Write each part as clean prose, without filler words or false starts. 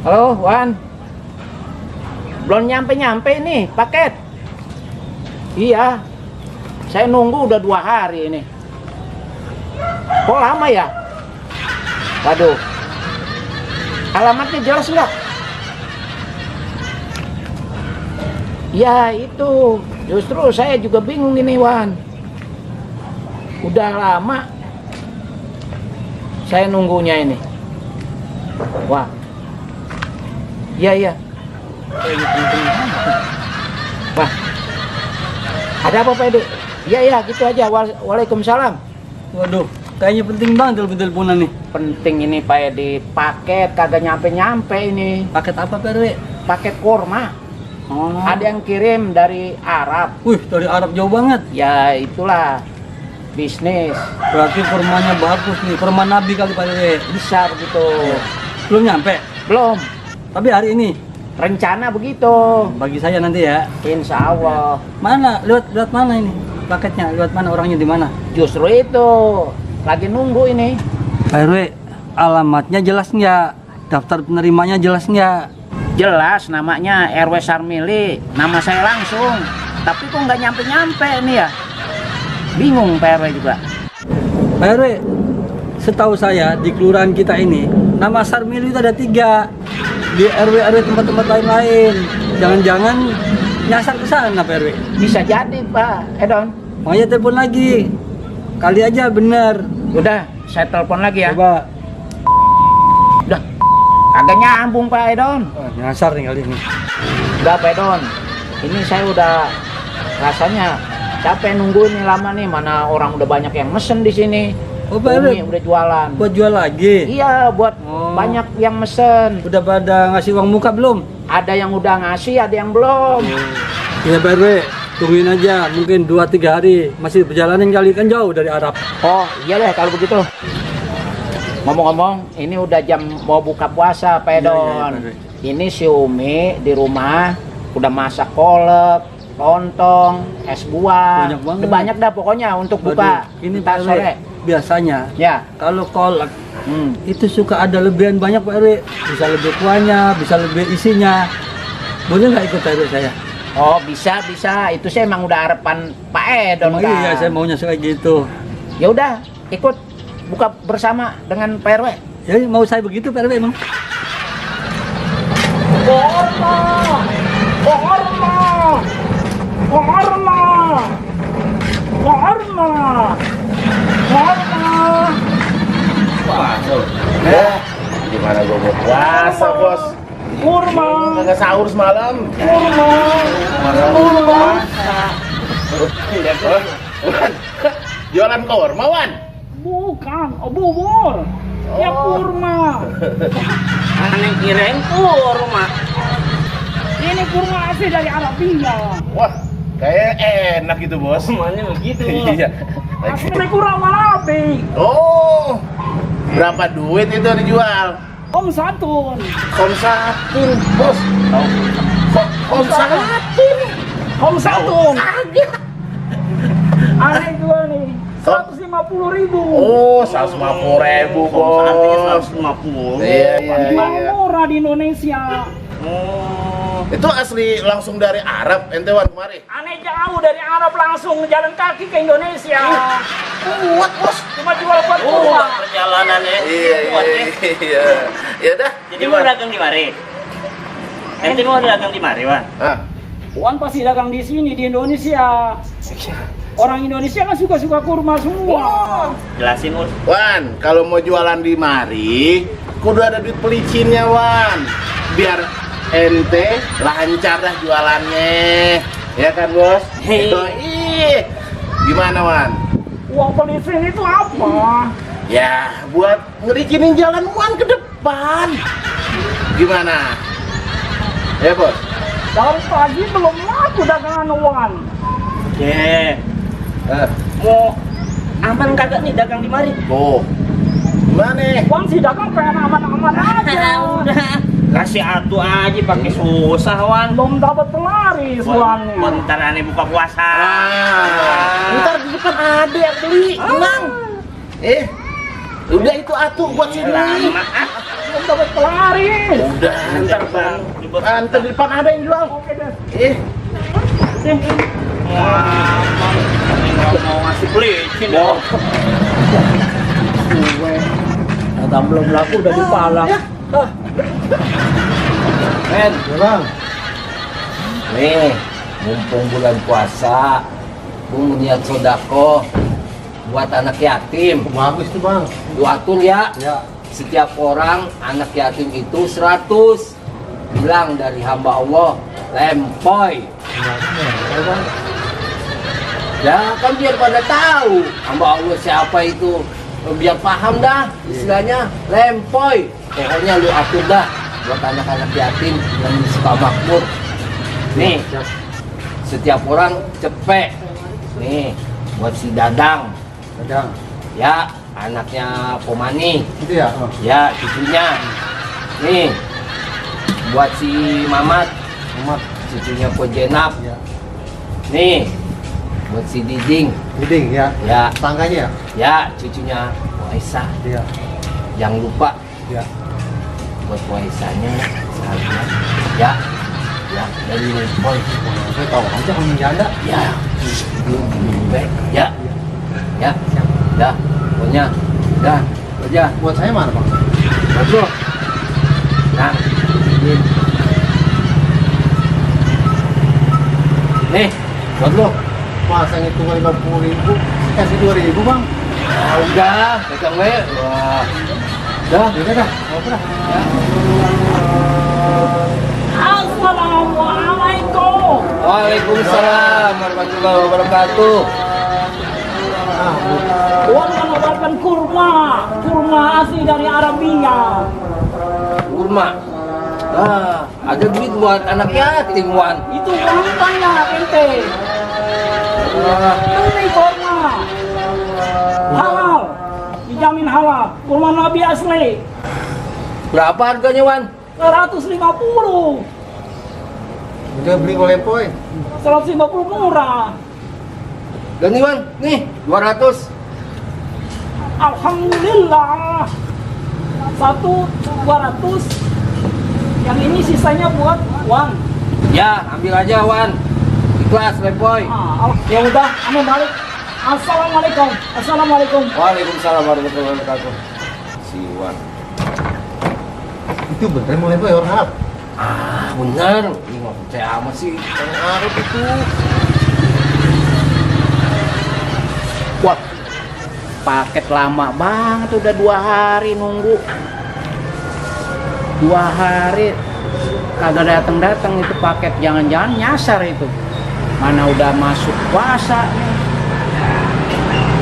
Halo, Wan. Belum nyampe-nyampe nih paket. Iya. Saya nunggu udah 2 hari ini. Kok lama ya? Waduh. Alamatnya jelas nggak? Ya itu. Justru saya juga bingung ini, Wan. Udah lama saya nunggunya ini. Wah. Iya. Wah. Ada apa, Pak Edi? Iya, gitu aja. Waalaikumsalam. Waduh, kayaknya penting banget telepon-teleponan nih. Penting ini, Pak Edi. Paket kagak nyampe-nyampe ini. Paket apa, Pak RW? Paket kurma. Oh. Ada yang kirim dari Arab. Wih, dari Arab jauh banget. Ya, itulah bisnis. Berarti kurmanya bagus nih, kurma Nabi kali Pak RW. Bisa begitu. Belum nyampe, Belum. tapi hari ini. Rencana begitu. Bagi saya nanti ya. Insya Allah. Mana? Lewat mana ini? Paketnya lewat mana? Orangnya di mana? Justru itu. Lagi nunggu ini. Pak RW, alamatnya jelas nggak? Daftar penerimanya jelas nggak? Jelas namanya RW Sarmili. Nama saya langsung. Tapi kok nggak nyampe-nyampe ini ya? Bingung Pak RW juga. Pak RW, setahu saya di kelurahan kita ini nama Sarmili itu ada 3. Di RW tempat-tempat lain-lain. Jangan-jangan nyasar ke sana Pak RW. Bisa jadi Pak Edon. Makanya telepon lagi. Kali aja bener. Udah, saya telepon lagi ya. Coba. Udah, kagak nyambung Pak Edon. Oh, nyasar nih kali ini. Udah Pak Edon, ini saya udah rasanya capek nunggu ini lama nih. Mana orang udah banyak yang mesen di sini. Oh Pak RW, Udah jualan. buat jual lagi? Iya, buat Oh. banyak yang mesen. Udah pada ngasih uang muka belum? Ada yang udah ngasih, ada yang belum. Iya Pak RW, tungguin aja. Mungkin 2-3 hari. Masih perjalanan kali, kan jauh dari Arab. Oh iya deh kalau begitu. Ngomong-ngomong, ini udah jam mau buka puasa Pak Edon. Iya, Pak RW. Ini si Umi di rumah udah masak kolak, lontong, es buah. Banyak banget. Udah banyak dah pokoknya untuk buka. Waduh, ini ntar Pak RW, sore. biasanya Ya. kalau kolak Hmm. itu suka ada lebihan banyak Pak RW. Bisa lebih kuahnya, bisa lebih isinya. Boleh nggak ikut Pak RW saya? Oh bisa. Itu saya emang udah harapan Pak Edon. Emang kan. iya, saya maunya kayak gitu. Ya udah, ikut buka bersama dengan Pak RW. Ya mau saya begitu Pak RW emang. Gimana gua mau puasa, Bos? Kurma. Kagak sahur semalam. Jualan kurma, Wan? Bukan, bubur. Ya kurma. Aneh kirain kurma. Ini kurma asli dari Arabia. Wah, kayak enak gitu, Bos. Semuanya begitu. Iya. Asli dari kurma Arabi. Oh, berapa duit itu dijual? Om Satun. Kom satu, Bos. Kom satu. Om Satun. Aneh gua nih. 150.000. Oh, 150.000, Bos. 150. Iya. Paling murah di Indonesia. Itu asli langsung dari Arab, ente Wan kemari. Aneh jauh dari Arab langsung jalan kaki ke Indonesia. Kuat, Bos. Cuma jual buat kurma. Perjalanannya. Iya. Ya dah. Jadi mau dagang di mari. Ente mau dagang di mari, Wan? Ah, Wan pasti dagang di sini di Indonesia. Orang Indonesia kan suka-suka kurma semua. Jelasin, Ur. Wan, kalau mau jualan di mari, kudu ada duit pelicinnya, Wan. Biar ente lancar dah jualannya. Ya kan, Bos? Hei. Gimana, Wan? Uang pelicin itu apa? Ya, buat ngelicinin jalan Wan ke depan. Gimana? Ya, Bos? Dari pagi belum laku dagangan Wan. Oke. Mau aman kagak nih dagang di mari? Tuh. Gimana? Wan sih dagang pengen aman-aman aja. Udah. Kasih atuh aja pakai susah, Wan. Belum dapat pelaris Wannya. Bentar aneh buka puasa. Ntar di depan ada yang beli, tenang. Udah itu atuh buat sini. Belum dapat kelarin. Udah, ntar bang. Ntar di depan ada yang jual. Oke deh. Eh, Mau ngasih pelicin ya. Kata belum laku udah dipalak. Men, Bang, nih, mumpung bulan puasa, gue mau niat sodako buat anak yatim. bagus tuh bang. Lu atur ya, Ya. setiap orang anak yatim itu 100. Bilang dari hamba Allah, lempoy. Ya kan biar pada tahu hamba Allah siapa itu. Biar paham dah istilahnya lempoy. Pokoknya lu atur dah buat anak-anak yatim yang suka makmur. Nih, setiap orang cepet. Nih, buat si Dadang. Kadang. Ya, anaknya Pomani. Gitu ya. Oh. Ya, cucunya. Nih, buat si Mamat, Amat. cucunya Po Jenap. Ya. Nih, buat si Diding. Diding ya. Ya, Tangganya. ya, cucunya Po Aisyah. Iya. Jangan lupa Ya. buat Po Aisyahnya salamnya. Ya, ya, dari Lempoy. Saya tahu aja kalau menjanda. Ya, baik. Ya, ya, dah, pokoknya, dah, aja. Buat saya mana bang? Buat lo. Nah, ini. Nih, buat lo. Masa ngitung 50.000, kasih 2.000 bang. Ah, udah, pegang we. Wah. Dah, Udah dah, mau dah. Assalamualaikum. Waalaikumsalam warahmatullahi wabarakatuh. Wan menawarkan kurma asli dari Arabia. Kurma. Ah, ada duit buat anak yatim, Wan. Itu gampangnya ente. Ah, Ini kurma halal, dijamin halal. Kurma Nabi asli. berapa harganya, Wan? 150. Udah beli oleh poin. 150 murah. Dan nih, Wan, nih 200. Alhamdulillah. 200. Yang ini sisanya buat Wan. Ya, ambil aja, Wan. Ikhlas, Lempoy. Ya udah, anu balik. Assalamualaikum. Assalamualaikum. Waalaikumsalam warahmatullahi wabarakatuh. Si Wan. Itu bener mulai poin orang Arab. Ah, bener. Ini nggak percaya amat sih. Orang Arab itu. Wah, paket lama banget, udah 2 hari nunggu. 2 hari kagak datang itu paket, jangan-jangan nyasar itu. Mana udah masuk puasa nih.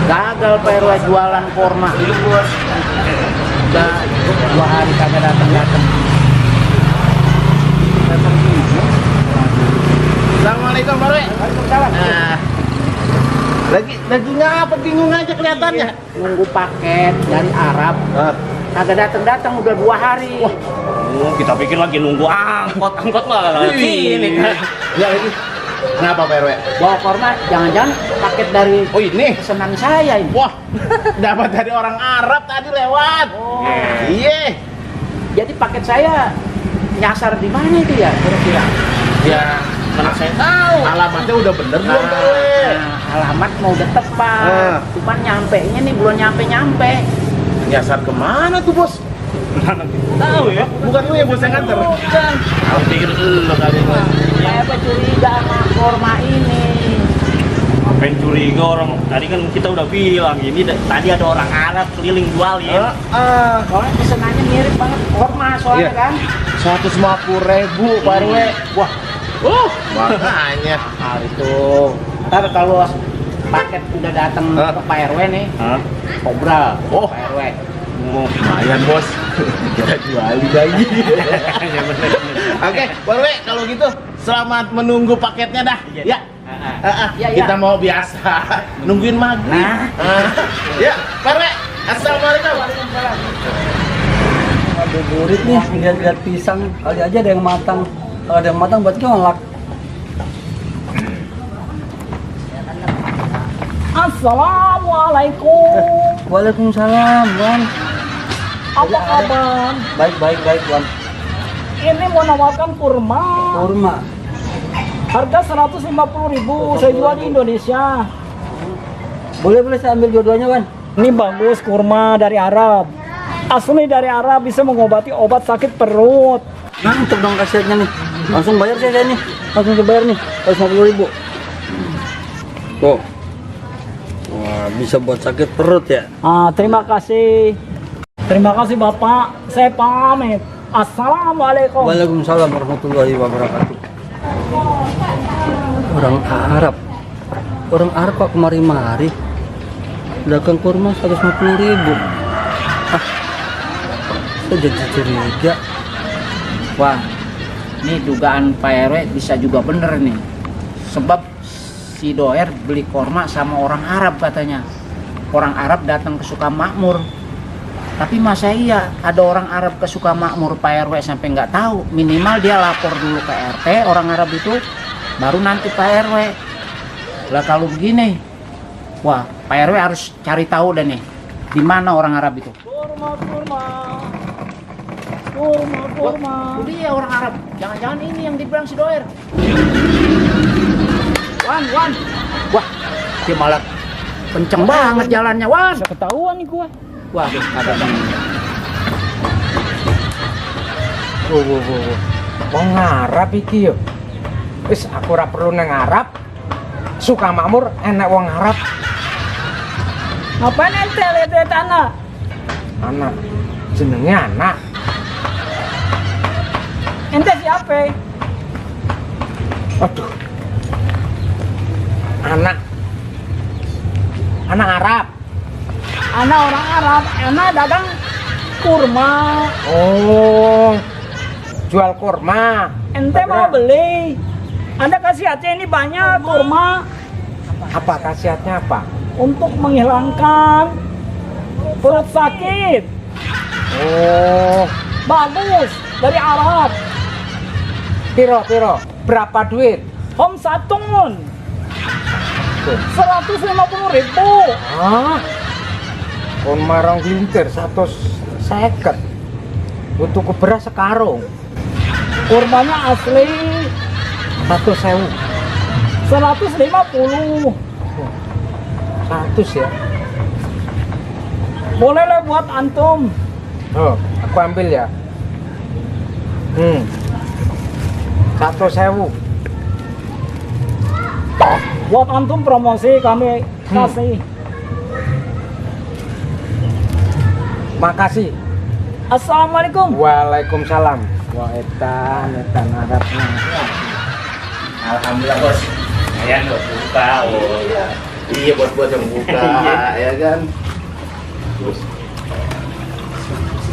Gagal Pak RW jualan kurma ini, Bos. Udah 2 hari kagak datang. Assalamualaikum Pak RW. Waalaikumsalam. Nah, lagi ngapa bingung aja kelihatannya. Nunggu paket dari Arab, kagak datang udah 2 hari. Oh, kita pikir lagi nunggu angkot lah. Ini kan. Ya lagi. Kenapa Pak RW? Bawa kurma, jangan-jangan paket dari Oh ini. pesanan saya ini. Wah, dapat dari orang Arab tadi lewat. Oh. Iya. Jadi paket saya nyasar di mana itu ya kira-kira? Ya, mana saya tahu. Alamatnya udah bener belum Pak RW? Alamat mau udah tepat, cuman nyampenya nih belum nyampe. Nyasar kemana tuh Bos? Tahu ya. Bukan lu yang bos yang nganter. Bukan. Aku pikir lu kali ini. Saya apa curiga sama kurma ini. Ngapain curiga orang? Tadi kan kita udah bilang ini tadi ada orang Arab keliling jualin. Soalnya pesenannya mirip banget kurma soalnya Iya. kan. 150.000 Pak RW. Wah. Makanya. Nah itu. Ntar kalau paket udah datang ke Pak RW nih, Hah? Kobra, Oh. Pak RW. Lumayan Bos. Kita jualin lagi. Ya bener. Oke, Pak RW kalau gitu selamat menunggu paketnya dah. Ya. Iya, Kita iya. mau biasa nungguin maghrib. Nah. Ya, Pak RW. Assalamualaikum. Aduh burit nih, lihat-lihat pisang. Kali aja ada yang matang. Kalau ada yang matang buat nyolak. Assalamualaikum. Waalaikumsalam, Wan. Apa kabar? Baik, Wan. Ini mau nawarkan kurma. Kurma. Harga 150.000 saya jual di Indonesia. Boleh saya ambil dua-duanya, Wan? Ini bagus kurma dari Arab. Asli dari Arab, bisa mengobati obat sakit perut. Mantap dong kasetnya nih. Langsung bayar saya nih. Langsung dibayar nih. 150.000. Tuh. Wah, bisa buat sakit perut ya. Terima kasih. Terima kasih Bapak. Saya pamit. Assalamualaikum. Waalaikumsalam warahmatullahi wabarakatuh. Orang Arab kok kemari-mari dagang kurma 150.000. Saya jadi curiga. Wah, ini dugaan Pak RW bisa juga bener nih. Sebab si Doer beli kurma sama orang Arab katanya. Orang Arab datang ke Sukamakmur. Tapi masa iya ada orang Arab ke Sukamakmur Pak RW sampai nggak tahu. Minimal dia lapor dulu ke RT orang Arab itu, baru nanti Pak RW. Lah kalau begini, wah Pak RW harus cari tahu deh nih, di mana orang Arab itu. Kurma. Itu dia orang Arab. Jangan-jangan ini yang dibilang si Doer. Wan. Wah, dia malah kenceng banget jalannya, Wan. Bisa ketahuan nih gua. Wah, ada ini. Wong Arab iki yo. Wis aku ora perlu nang Arab. Sukamakmur enak wong Arab. Ngapain ente lihat tanah? Anak jenenge anak. Ente siapa? Aduh. Anak Arab. Anak orang Arab, anak dagang kurma. Oh. Jual kurma. Ente mau beli? Anda kasih aja ini banyak kurma Apa khasiatnya apa? untuk menghilangkan perut sakit. Oh. Bagus dari Arab. Piro. Berapa duit? Om satun 150.000. Hah? Kurma rong liter 150. Butuh ke beras sekarung. Kurmanya asli 100.000. 150. 100 ya. Boleh lah buat antum. Oh, aku ambil ya. 100.000. Buat antum promosi kami kasih. Makasih. Assalamualaikum. Waalaikumsalam. Wah, etan Arabnya. Alhamdulillah bos. Lumayan buat buka. Oh iya buat yang buka ya kan.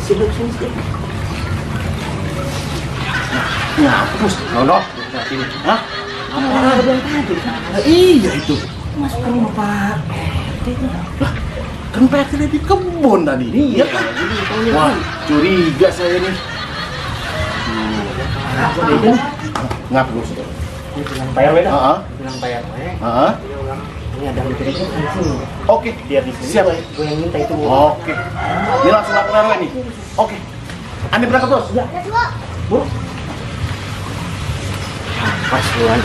Sini. Nah, bos. Nono. Hah? Apa yang tadi? Iya itu. Masuk ke rumah Pak RT. Lah, kan Pak RT di kebun tadi. Iya kan? Wah, curiga saya nih. Ngap bos. Bilang Pak RW dah. Heeh. Bilang Pak RW. Heeh. Ini ada mencurigakan di sini. Oke, Biar di sini. siap. Gue yang minta itu. Oke. Ini langsung lapor RW nih. Oke. Anda berangkat bos? Ya. Bu. Pas luan.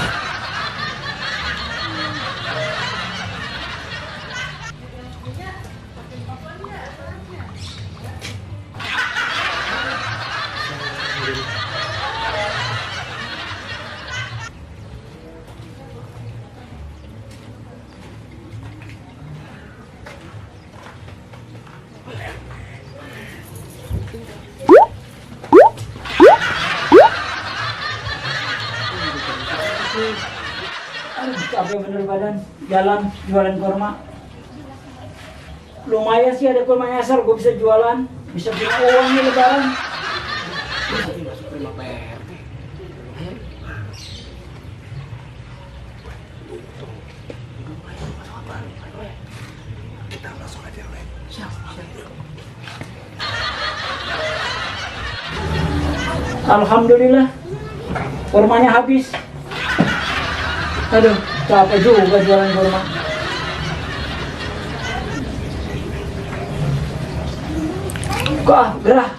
Capek bener badan, jalan jualan kurma. Lumayan sih ada kurma nyasar, gue bisa jualan, bisa punya uang nih lebaran. Alhamdulillah, kurmanya habis. Aduh, capek juga jualan kurma. Kok gerah.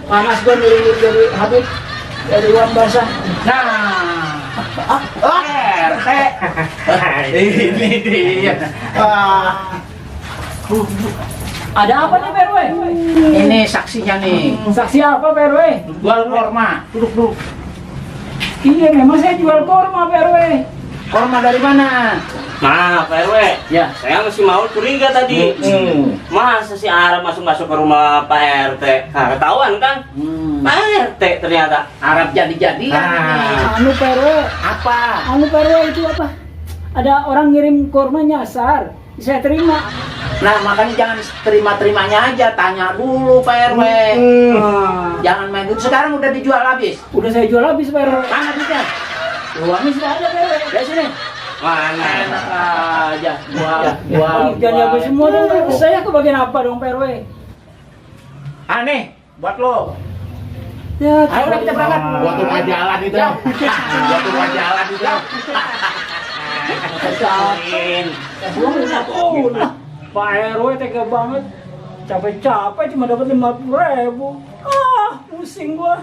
Panas gua dari Habib. Dari uang basah. Nah, RT. Ini dia. Ada apa nih Pak RW? Ini saksinya nih. Saksi apa Pak RW? Jual korma. Duduk. Iya memang saya jual korma Pak RW. Korma dari mana? Nah, Pak RW, Ya. saya masih mau curiga tadi. Masa si Arab masuk-masuk ke rumah Pak RT? Nah, ketahuan kan? Pak RT ternyata. Arab jadi-jadian nih. Anu Pak RW, Apa? anu Pak RW itu apa? Ada orang ngirim korma nyasar. Saya terima. Nah, makanya jangan terima-terimanya aja, tanya dulu Pak RW. Jangan main dulu. Sekarang udah dijual habis. Udah saya jual habis Pak RW. Mana duitnya? Uangnya sudah ada Pak RW. Dari sini. Mana? Enak aja. Jangan habis semua dong. Saya kebagian apa dong Pak RW? Aneh, buat lo. Ya, Ayo udah kita berangkat. Gua tuh nggak jalan itu. Gua tuh nggak jalan itu. Pak RW tega banget. Capek-capek cuma dapat 50.000. Ah, pusing gua.